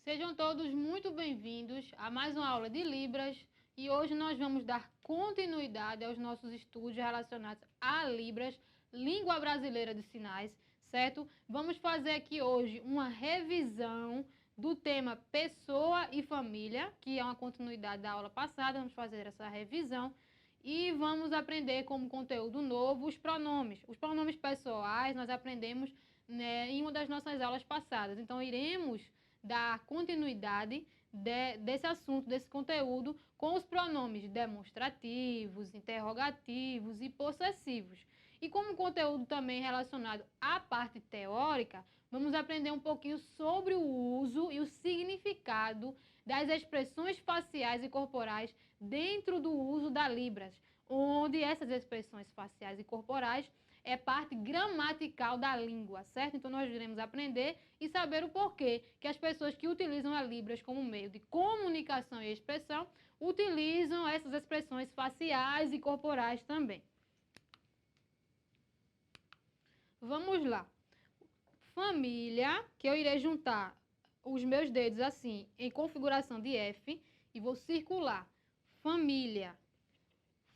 Sejam todos muito bem-vindos a mais uma aula de Libras e hoje nós vamos dar continuidade aos nossos estudos relacionados a Libras, língua brasileira de sinais, certo? Vamos fazer aqui hoje uma revisão do tema pessoa e família, que é uma continuidade da aula passada. Vamos fazer essa revisão e vamos aprender como conteúdo novo os pronomes. Os pronomes pessoais nós aprendemos, né, em uma das nossas aulas passadas. Então, iremos dar continuidade desse assunto, desse conteúdo, com os pronomes demonstrativos, interrogativos e possessivos. E como conteúdo também relacionado à parte teórica, vamos aprender um pouquinho sobre o uso e o significado das expressões faciais e corporais dentro do uso da Libras, onde essas expressões faciais e corporais é parte gramatical da língua, certo? Então, nós iremos aprender e saber o porquê que as pessoas que utilizam a Libras como meio de comunicação e expressão utilizam essas expressões faciais e corporais também. Vamos lá. Família, que eu irei juntar os meus dedos assim, em configuração de F, e vou circular. Família.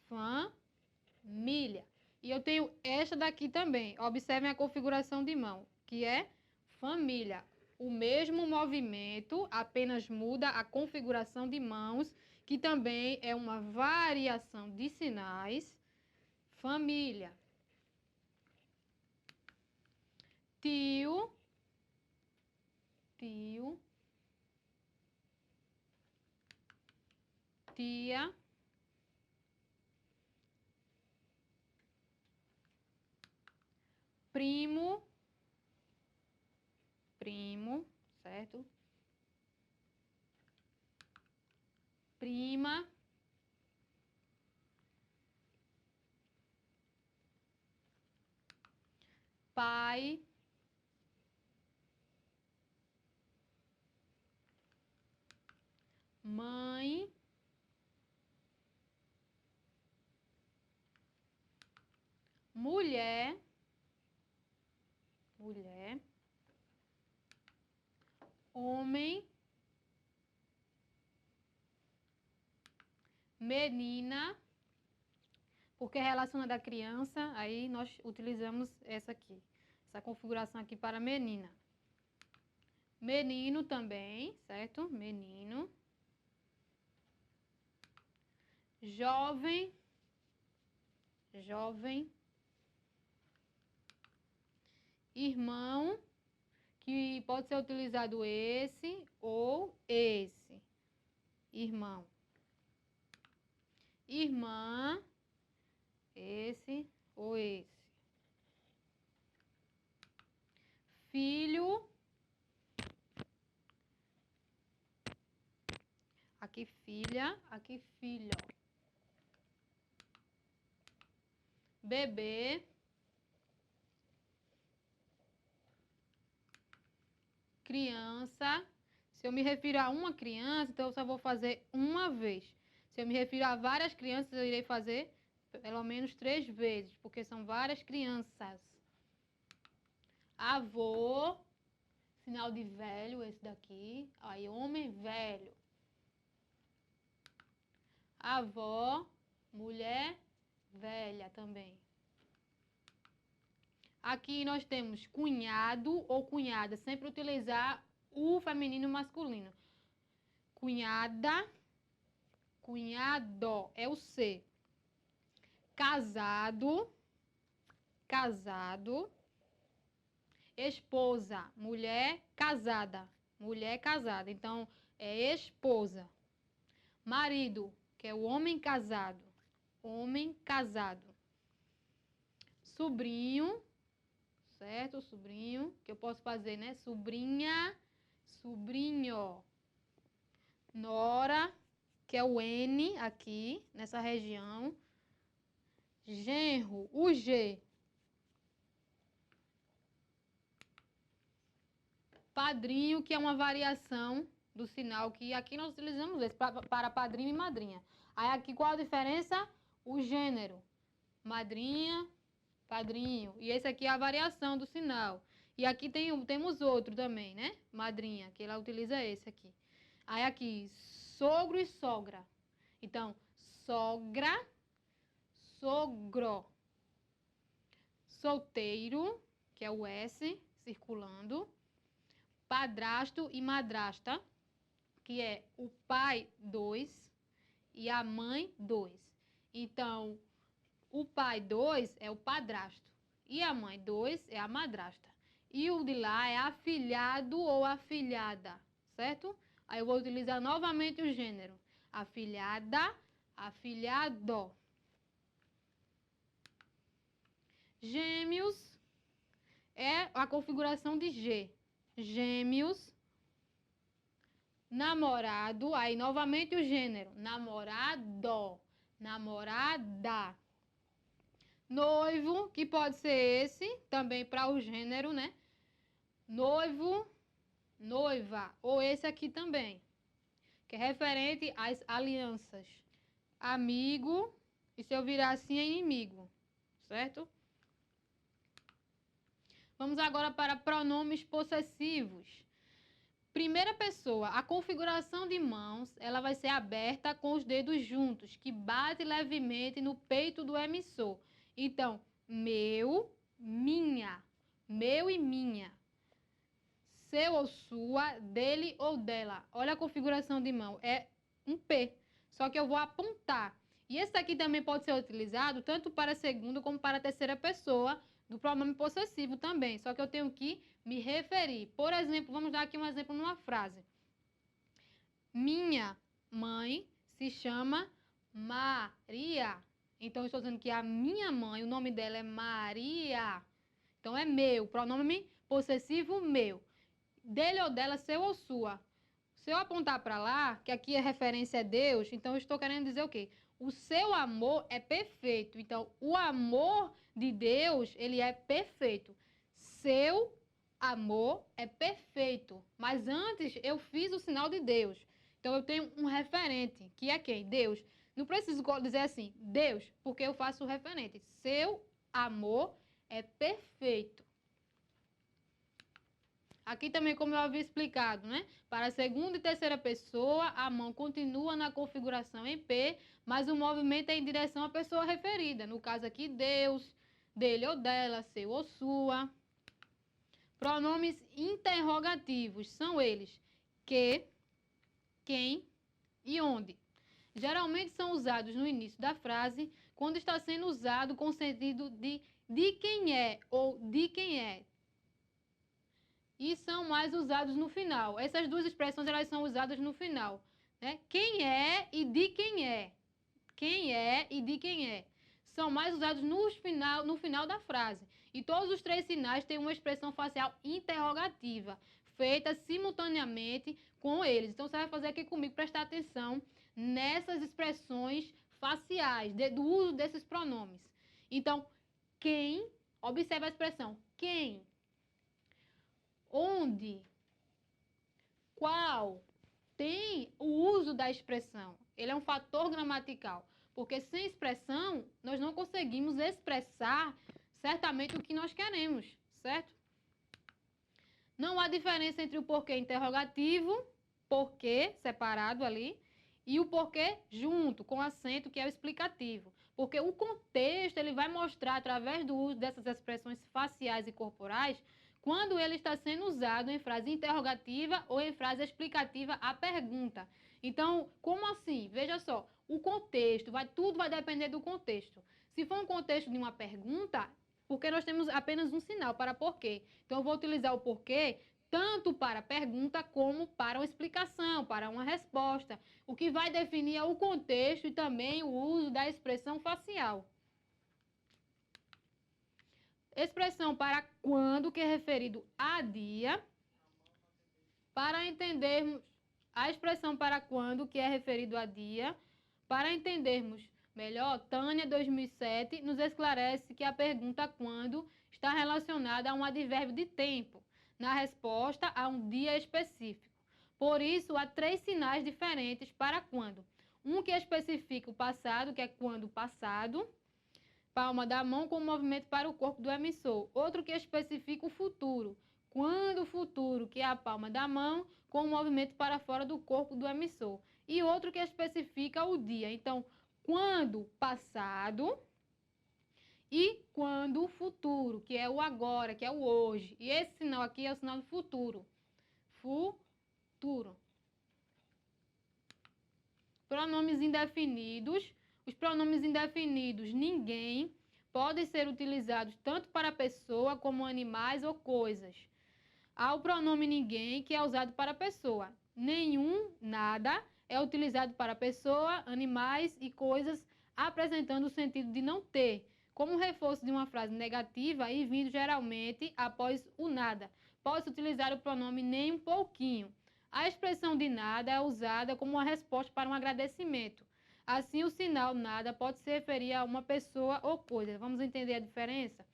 Família. E eu tenho esta daqui também. Observem a configuração de mão, que é família. O mesmo movimento, apenas muda a configuração de mãos, que também é uma variação de sinais. Família. Tio. Tio. Tia. Primo. Primo, certo? Prima. Pai. Mãe. Mulher. Mulher. Homem. Menina. Porque é relacionada à criança, aí nós utilizamos essa aqui. Essa configuração aqui para menina. Menino também, certo? Menino. Jovem. Jovem. Irmão, que pode ser utilizado esse ou esse. Irmão. Irmã, esse ou esse. Filho. Aqui filha, aqui filho. Bebê. Criança. Se eu me refiro a uma criança, então eu só vou fazer uma vez. Se eu me refiro a várias crianças, eu irei fazer pelo menos 3 vezes, porque são várias crianças. Avô, sinal de velho, esse daqui. Aí, homem velho. Avó, mulher velha também. Aqui nós temos cunhado ou cunhada, sempre utilizar o feminino e o masculino. Cunhada, cunhado, é o C. Casado, casado. Esposa, mulher casada, mulher casada. Então, é esposa. Marido, que é o homem casado, homem casado. Sobrinho, certo? Sobrinho, que eu posso fazer, né? Sobrinha, sobrinho. Nora, que é o N aqui, nessa região. Genro, o G. Padrinho, que é uma variação do sinal, que aqui nós utilizamos esse para padrinho e madrinha. Aí aqui qual a diferença? O gênero. Madrinha, padrinho. E esse aqui é a variação do sinal. E aqui temos outro também, né? Madrinha, que ela utiliza esse aqui. Aí aqui, sogro e sogra. Então, sogra, sogro. Solteiro, que é o S, circulando. Padrasto e madrasta, que é o pai 2 e a mãe 2. Então, o pai 2 é o padrasto e a mãe 2 é a madrasta. E o de lá é afilhado ou afilhada, certo? Aí eu vou utilizar novamente o gênero. Afilhada, afilhado. Gêmeos é a configuração de G. Gêmeos, namorado, aí novamente o gênero. Namorado, namorada. Noivo, que pode ser esse, também para o gênero, né? Noivo, noiva, ou esse aqui também, que é referente às alianças. Amigo, e se eu virar assim é inimigo, certo? Vamos agora para pronomes possessivos. Primeira pessoa, a configuração de mãos, ela vai ser aberta com os dedos juntos, que bate levemente no peito do emissor. Então, meu, minha, meu e minha. Seu ou sua, dele ou dela. Olha a configuração de mão, é um P, só que eu vou apontar. E esse aqui também pode ser utilizado tanto para a segunda como para a terceira pessoa do pronome possessivo também, só que eu tenho que me referir. Por exemplo, vamos dar aqui um exemplo numa frase. Minha mãe se chama Maria. Então, eu estou dizendo que a minha mãe, o nome dela é Maria. Então, é meu, pronome possessivo meu. Dele ou dela, seu ou sua. Se eu apontar para lá, que aqui a referência é Deus, então eu estou querendo dizer o quê? O seu amor é perfeito. Então, o amor de Deus, ele é perfeito. Seu amor é perfeito. Mas antes eu fiz o sinal de Deus. Então, eu tenho um referente, que é quem? Deus. Não preciso dizer assim, Deus, porque eu faço o referente. Seu amor é perfeito. Aqui também, como eu havia explicado, né? Para a segunda e terceira pessoa, a mão continua na configuração em P, mas o movimento é em direção à pessoa referida. No caso aqui, Deus, dele ou dela, seu ou sua. Pronomes interrogativos são eles que, quem e onde. Geralmente são usados no início da frase, quando está sendo usado com o sentido de quem é ou de quem é. E são mais usados no final. Essas duas expressões elas são usadas no final, né? Quem é e de quem é. Quem é e de quem é. São mais usados no final da frase. E todos os três sinais têm uma expressão facial interrogativa, feita simultaneamente com eles. Então, você vai fazer aqui comigo, prestar atenção nessas expressões faciais, do uso desses pronomes. Então, quem, observa a expressão, quem, onde, qual, tem o uso da expressão. Ele é um fator gramatical, porque sem expressão nós não conseguimos expressar certamente o que nós queremos, certo? Não há diferença entre o porquê interrogativo, porquê separado ali, e o porquê junto, com acento, que é o explicativo. Porque o contexto ele vai mostrar, através do uso dessas expressões faciais e corporais, quando ele está sendo usado em frase interrogativa ou em frase explicativa à pergunta. Então, como assim? Veja só, o contexto, tudo vai depender do contexto. Se for um contexto de uma pergunta, porque nós temos apenas um sinal para porquê. Então, eu vou utilizar o porquê tanto para a pergunta como para uma explicação, para uma resposta. O que vai definir é o contexto e também o uso da expressão facial. Expressão para quando, que é referido a dia. Para entendermos a expressão para quando, que é referido a dia, para entendermos melhor, Tânia 2007 nos esclarece que a pergunta quando está relacionada a um advérbio de tempo, na resposta a um dia específico. Por isso, há três sinais diferentes para quando. Um que especifica o passado, que é quando passado. palma da mão com movimento para o corpo do emissor. Outro que especifica o futuro. Quando o futuro, que é a palma da mão, com o movimento para fora do corpo do emissor. E outro que especifica o dia. Então, quando passado e quando futuro, que é o agora, que é o hoje. E esse sinal aqui é o sinal do futuro. Futuro. Pronomes indefinidos. Os pronomes indefinidos, ninguém, podem ser utilizados tanto para pessoa como animais ou coisas. Há o pronome ninguém, que é usado para pessoa. Nenhum, nada, é utilizado para pessoa, animais e coisas, apresentando o sentido de não ter, como reforço de uma frase negativa e vindo geralmente após o nada. Pode-se utilizar o pronome nem um pouquinho. A expressão de nada é usada como uma resposta para um agradecimento. Assim, o sinal nada pode se referir a uma pessoa ou coisa. Vamos entender a diferença?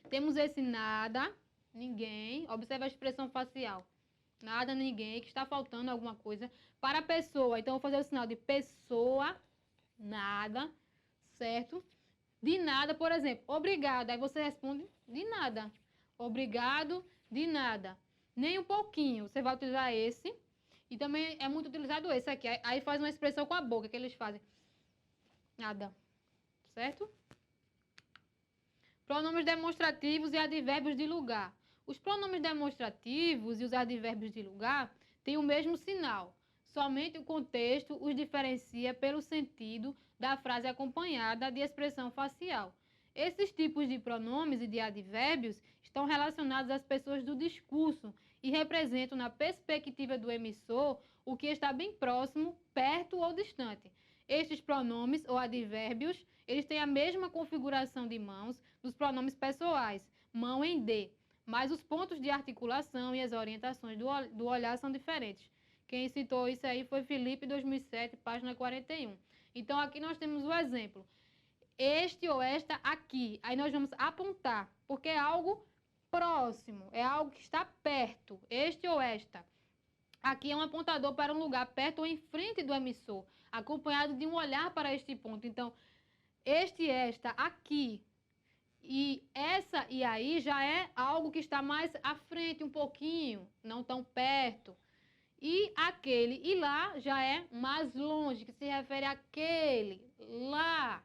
Temos esse nada, ninguém. Observe a expressão facial. Nada, ninguém, que está faltando alguma coisa. Para a pessoa, então, eu vou fazer o sinal de pessoa, nada, certo? De nada, por exemplo, obrigado. Aí você responde de nada. Obrigado, de nada. Nem um pouquinho. Você vai utilizar esse. E também é muito utilizado esse aqui. Aí faz uma expressão com a boca, que eles fazem. Nada. Certo? Pronomes demonstrativos e advérbios de lugar. Os pronomes demonstrativos e os advérbios de lugar têm o mesmo sinal. Somente o contexto os diferencia pelo sentido da frase acompanhada de expressão facial. Esses tipos de pronomes e de advérbios estão relacionados às pessoas do discurso e representam, na perspectiva do emissor, o que está bem próximo, perto ou distante. Estes pronomes ou advérbios, eles têm a mesma configuração de mãos dos pronomes pessoais, mão em D, mas os pontos de articulação e as orientações do olhar são diferentes. Quem citou isso aí foi Felipe, 2007, página 41. Então, aqui nós temos o exemplo. Este ou esta aqui. Aí nós vamos apontar, porque é algo próximo, é algo que está perto. Este ou esta. Aqui é um apontador para um lugar perto ou em frente do emissor, acompanhado de um olhar para este ponto. Então, este e esta aqui e essa e aí já é algo que está mais à frente um pouquinho, não tão perto. E aquele e lá já é mais longe, que se refere àquele lá.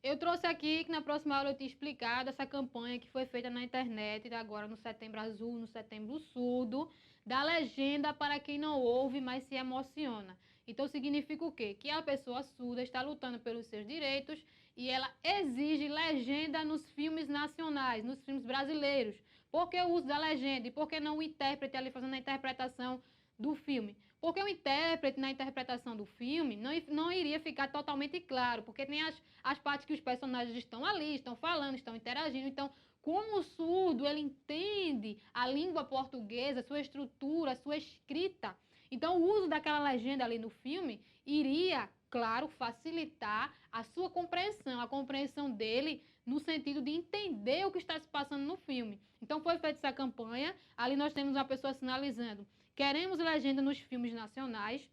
Eu trouxe aqui que na próxima aula eu tinha explicado essa campanha que foi feita na internet, agora no Setembro Azul, no Setembro Surdo, da legenda para quem não ouve, mas se emociona. Então significa o quê? Que a pessoa surda está lutando pelos seus direitos e ela exige legenda nos filmes nacionais, nos filmes brasileiros. Por que o uso da legenda? E por que não o intérprete ali fazendo a interpretação do filme? Porque o intérprete na interpretação do filme não iria ficar totalmente claro, porque tem as partes que os personagens estão ali, estão falando, estão interagindo. Então, como o surdo, ele entende a língua portuguesa, sua estrutura, sua escrita. Então, o uso daquela legenda ali no filme iria, claro, facilitar a sua compreensão, a compreensão dele no sentido de entender o que está se passando no filme. Então, foi feita essa campanha, ali nós temos uma pessoa sinalizando: queremos legenda nos filmes nacionais.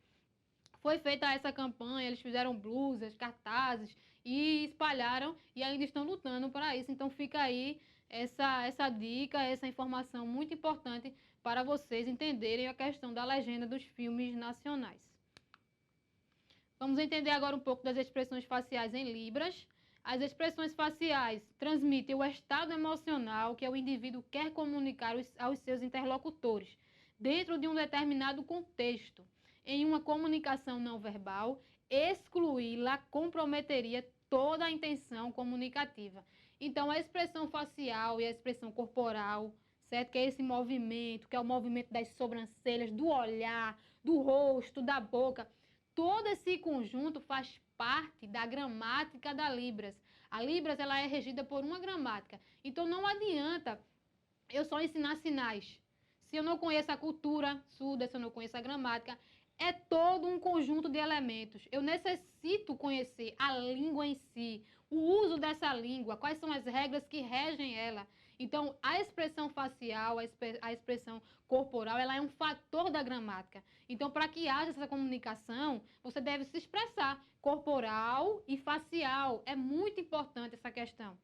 Foi feita essa campanha, eles fizeram blusas, cartazes e espalharam e ainda estão lutando para isso. Então fica aí essa dica, essa informação muito importante para vocês entenderem a questão da legenda dos filmes nacionais. Vamos entender agora um pouco das expressões faciais em libras. As expressões faciais transmitem o estado emocional que o indivíduo quer comunicar aos seus interlocutores, dentro de um determinado contexto. Em uma comunicação não verbal, excluí-la comprometeria toda a intenção comunicativa. Então, a expressão facial e a expressão corporal, certo? Que é esse movimento, que é o movimento das sobrancelhas, do olhar, do rosto, da boca. Todo esse conjunto faz parte da gramática da Libras. A Libras, ela é regida por uma gramática. Então, não adianta eu só ensinar sinais. Se eu não conheço a cultura surda, se eu não conheço a gramática, é todo um conjunto de elementos. Eu necessito conhecer a língua em si, o uso dessa língua, quais são as regras que regem ela. Então, a expressão facial, a expressão corporal, ela é um fator da gramática. Então, para que haja essa comunicação, você deve se expressar corporal e facial. É muito importante essa questão,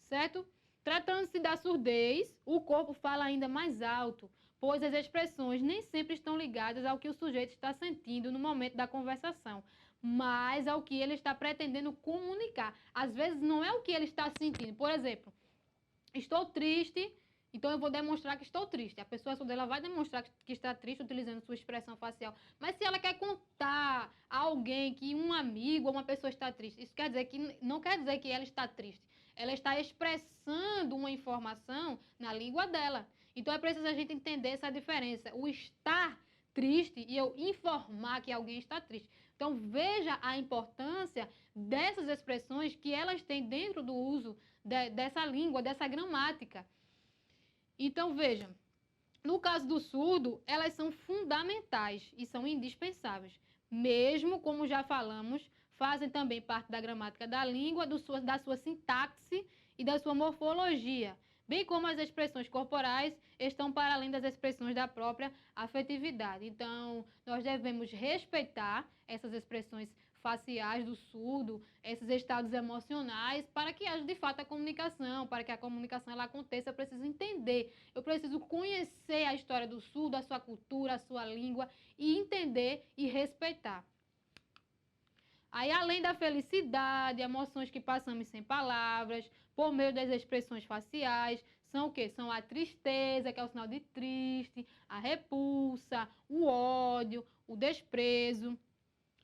certo? Tratando-se da surdez, o corpo fala ainda mais alto, pois as expressões nem sempre estão ligadas ao que o sujeito está sentindo no momento da conversação, mas ao que ele está pretendendo comunicar. Às vezes não é o que ele está sentindo. Por exemplo, estou triste, então eu vou demonstrar que estou triste. A pessoa surda, ela vai demonstrar que está triste utilizando sua expressão facial. Mas se ela quer contar a alguém que um amigo ou uma pessoa está triste, isso quer dizer que não quer dizer que ela está triste. Ela está expressando uma informação na língua dela. Então é preciso a gente entender essa diferença. O estar triste e eu informar que alguém está triste. Então veja a importância dessas expressões que elas têm dentro do uso dessa língua, dessa gramática. Então veja, no caso do surdo, elas são fundamentais e são indispensáveis. Mesmo, como já falamos, fazem também parte da gramática da língua, da sua sintaxe e da sua morfologia, bem como as expressões corporais estão para além das expressões da própria afetividade. Então, nós devemos respeitar essas expressões faciais do surdo, esses estados emocionais, para que haja de fato a comunicação, para que a comunicação ela aconteça, eu preciso entender, eu preciso conhecer a história do surdo, a sua cultura, a sua língua e entender e respeitar. Aí, além da felicidade, emoções que passamos sem palavras, por meio das expressões faciais, são o quê? São a tristeza, que é o sinal de triste, a repulsa, o ódio, o desprezo,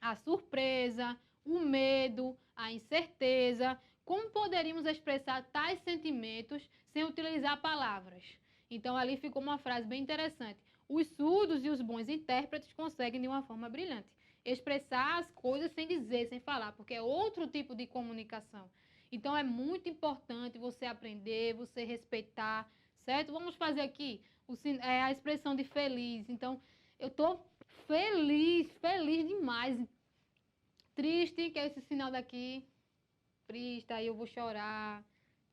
a surpresa, o medo, a incerteza. Como poderíamos expressar tais sentimentos sem utilizar palavras? Então, ali ficou uma frase bem interessante. Os surdos e os bons intérpretes conseguem, de uma forma brilhante, expressar as coisas sem dizer, sem falar, porque é outro tipo de comunicação. Então, é muito importante você aprender, você respeitar, certo? Vamos fazer aqui a expressão de feliz. Então, eu estou feliz, feliz demais. Triste, que é esse sinal daqui. Triste, aí eu vou chorar.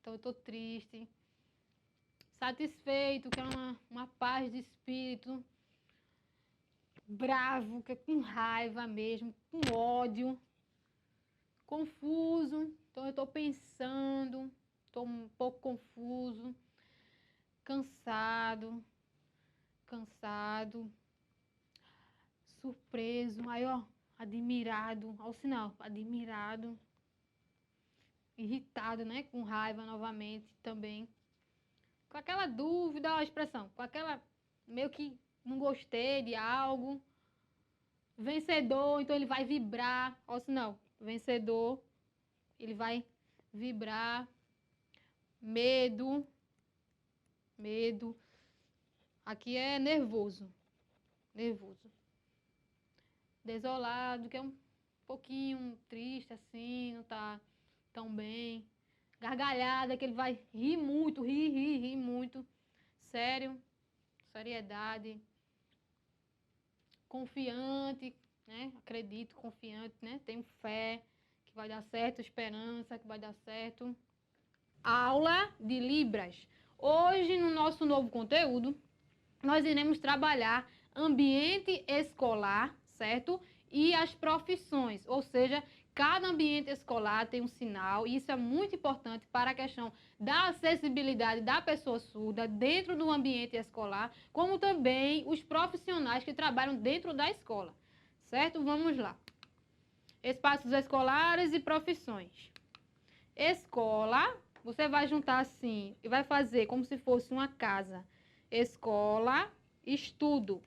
Então eu tô triste. Satisfeito, que é uma paz de espírito. Bravo, que é com raiva mesmo, com ódio. Confuso, então eu tô pensando. Tô um pouco confuso. Cansado. Surpreso. Aí, ó, admirado. Olha o sinal, admirado. Irritado, né? Com raiva novamente também. Com aquela dúvida, ó, a expressão. Com aquela, meio que não gostei de algo. Vencedor, então ele vai vibrar. Ó o sinal, vencedor. Ele vai vibrar. Medo. Aqui é nervoso. Desolado, que é um pouquinho triste assim, não tá tão bem. Gargalhada, que ele vai rir muito, rir muito. Sério, seriedade. Confiante, né? Acredito, confiante, né? Tenho fé que vai dar certo, esperança que vai dar certo. Aula de Libras. Hoje, no nosso novo conteúdo, nós iremos trabalhar ambiente escolar, certo? E as profissões, ou seja, cada ambiente escolar tem um sinal, e isso é muito importante para a questão da acessibilidade da pessoa surda dentro do ambiente escolar, como também os profissionais que trabalham dentro da escola, certo? Vamos lá. Espaços escolares e profissões. Escola, você vai juntar assim e vai fazer como se fosse uma casa. Escola, estudo.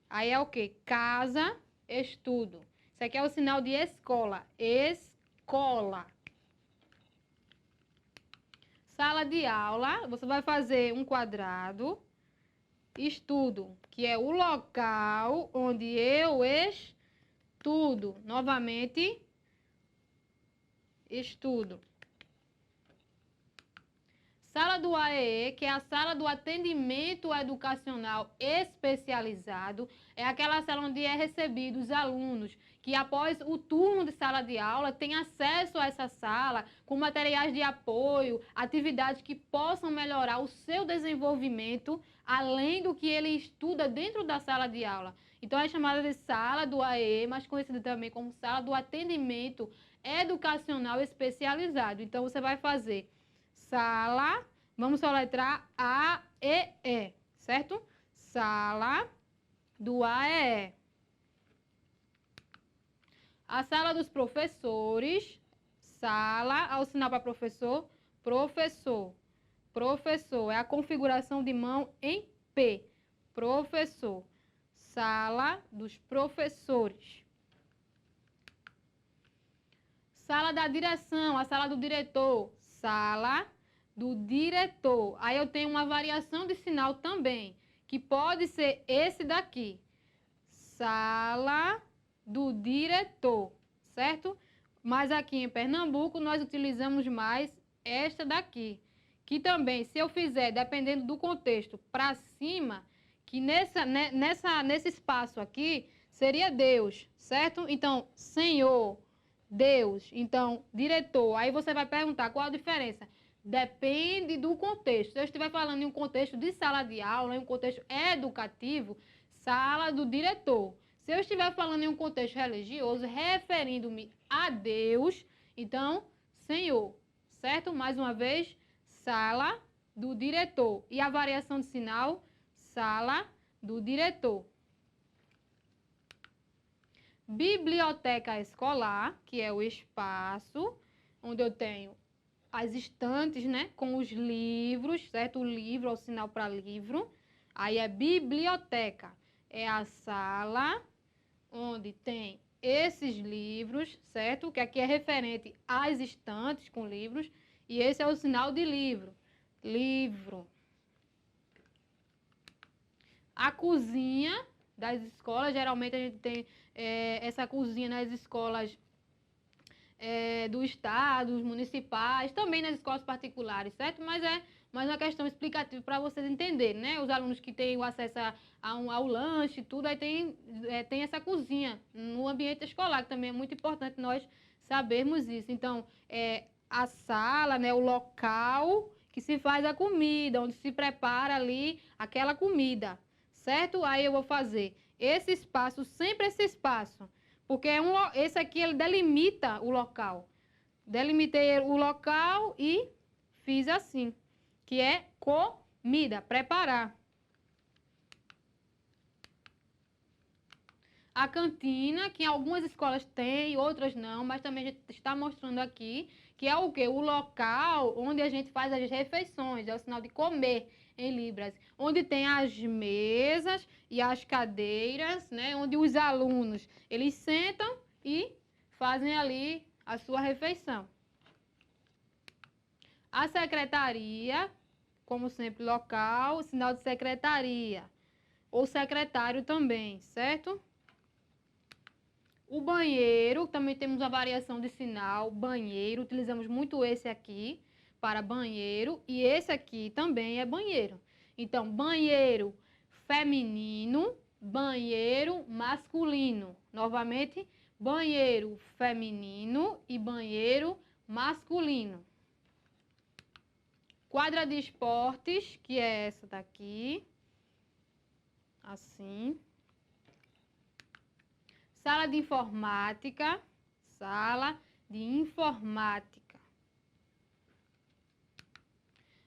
Aí é o quê? Casa, estudo. Isso aqui é o sinal de escola. Escola. Sala de aula, você vai fazer um quadrado. Estudo, que é o local onde eu estudo. Novamente, estudo. Sala do AEE, que é a sala do atendimento educacional especializado, é aquela sala onde é recebido os alunos que após o turno de sala de aula têm acesso a essa sala com materiais de apoio, atividades que possam melhorar o seu desenvolvimento, além do que ele estuda dentro da sala de aula. Então é chamada de sala do AEE, mas conhecida também como sala do atendimento educacional especializado. Então você vai fazer sala, vamos soletrar AEE, certo? Sala do AEE. A sala dos professores, sala, ao sinal para professor, professor. Professor, é a configuração de mão em P. Professor. Sala dos professores. Sala da direção, a sala do diretor. Sala do diretor. Aí eu tenho uma variação de sinal também, que pode ser esse daqui. Sala do diretor, certo? Mas aqui em Pernambuco nós utilizamos mais esta daqui, que também, se eu fizer, dependendo do contexto, para cima, que nesse espaço aqui, seria Deus, certo? Então, Senhor, Deus, então, diretor. Aí você vai perguntar qual a diferença. Depende do contexto. Se eu estiver falando em um contexto de sala de aula, em um contexto educativo, sala do diretor. Se eu estiver falando em um contexto religioso, referindo-me a Deus, então, Senhor, certo? Mais uma vez, sala do diretor. E a variação de sinal, sala do diretor. Biblioteca escolar, que é o espaço onde eu tenho as estantes, né, com os livros, certo? O livro é o sinal para livro. Aí é biblioteca, é a sala onde tem esses livros, certo? Que aqui é referente às estantes com livros. E esse é o sinal de livro. Livro. A cozinha das escolas, geralmente a gente tem essa cozinha nas escolas do estado, municipais, também nas escolas particulares, certo? Mas é mais uma questão explicativa para vocês entenderem, né? Os alunos que têm o acesso ao lanche, tudo, aí tem essa cozinha no ambiente escolar, que também é muito importante nós sabermos isso. Então, a sala, né, o local que se faz a comida, onde se prepara ali aquela comida, certo? Aí eu vou fazer esse espaço, sempre esse espaço, porque esse aqui ele delimita o local. Delimitei o local e fiz assim, que é comida, preparar. A cantina, que em algumas escolas tem, outras não, mas também a gente está mostrando aqui, que é o quê? O local onde a gente faz as refeições, é o sinal de comer em Libras, onde tem as mesas e as cadeiras, né, onde os alunos, eles sentam e fazem ali a sua refeição. A secretaria, como sempre, local, sinal de secretaria, ou secretário também, certo? O banheiro, também temos a variação de sinal, banheiro, utilizamos muito esse aqui para banheiro e esse aqui também é banheiro. Então, banheiro feminino, banheiro masculino. Novamente, banheiro feminino e banheiro masculino. Quadra de esportes, que é essa daqui, assim. Sala de informática, sala de informática.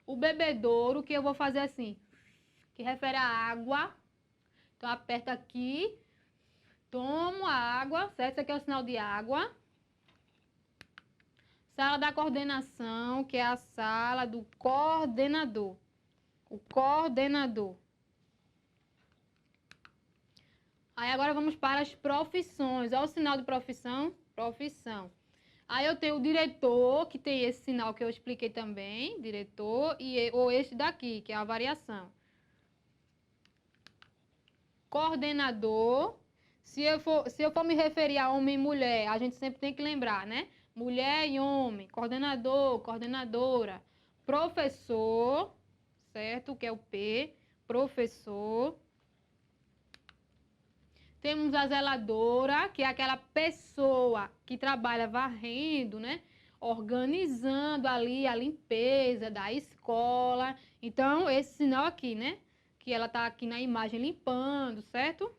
O bebedouro, que eu vou fazer assim, que refere à água. Então, aperta aqui, tomo a água, certo? Isso aqui é o sinal de água. Sala da coordenação, que é a sala do coordenador. O coordenador. Aí agora vamos para as profissões. Olha o sinal de profissão, profissão. Aí eu tenho o diretor, que tem esse sinal que eu expliquei também, diretor, ou este daqui, que é a variação. Coordenador. Se eu for me referir a homem e mulher, a gente sempre tem que lembrar, né? Mulher e homem, coordenador, coordenadora. professor, certo? Que é o P, professor. Temos a zeladora, que é aquela pessoa que trabalha varrendo, né? Organizando ali a limpeza da escola. Então, esse sinal aqui, né? Que ela tá aqui na imagem limpando, certo?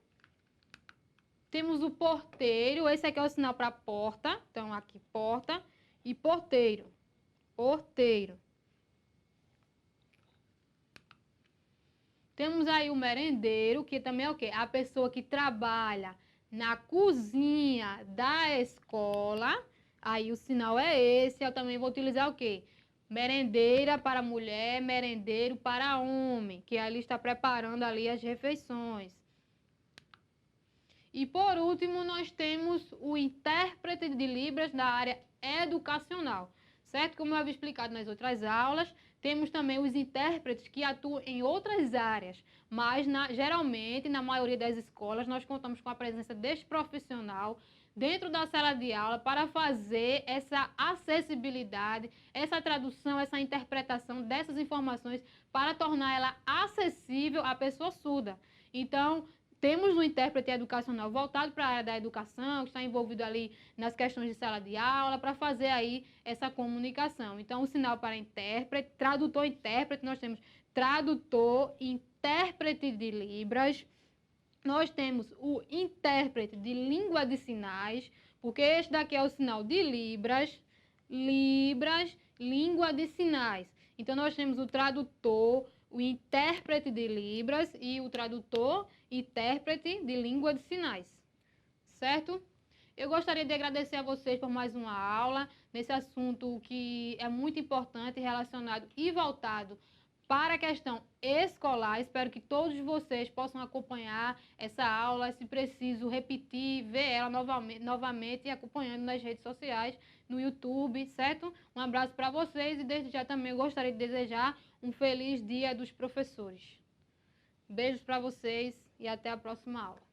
Temos o porteiro, esse aqui é o sinal para porta. Então, aqui porta e porteiro. Porteiro. Temos aí o merendeiro, que também é o quê? A pessoa que trabalha na cozinha da escola. Aí o sinal é esse. Eu também vou utilizar o quê? Merendeira para mulher, merendeiro para homem, que ali está preparando ali as refeições. E por último, nós temos o intérprete de Libras da área educacional, certo? Como eu havia explicado nas outras aulas, temos também os intérpretes que atuam em outras áreas, mas geralmente, na maioria das escolas, nós contamos com a presença deste profissional dentro da sala de aula para fazer essa acessibilidade, essa tradução, essa interpretação dessas informações para tornar ela acessível à pessoa surda. Então, temos um intérprete educacional voltado para a área da educação, que está envolvido ali nas questões de sala de aula, para fazer aí essa comunicação. Então, o sinal para intérprete, tradutor, intérprete, nós temos tradutor, intérprete de Libras, nós temos o intérprete de língua de sinais, porque este daqui é o sinal de Libras, Libras, língua de sinais. Então, nós temos o tradutor, o intérprete de Libras e o tradutor, intérprete de língua de sinais, certo? Eu gostaria de agradecer a vocês por mais uma aula nesse assunto que é muito importante, relacionado e voltado para a questão escolar. Espero que todos vocês possam acompanhar essa aula, se preciso repetir, ver ela novamente e acompanhando nas redes sociais, no YouTube, certo? Um abraço para vocês e desde já também gostaria de desejar um feliz Dia dos Professores. Beijos para vocês e até a próxima aula.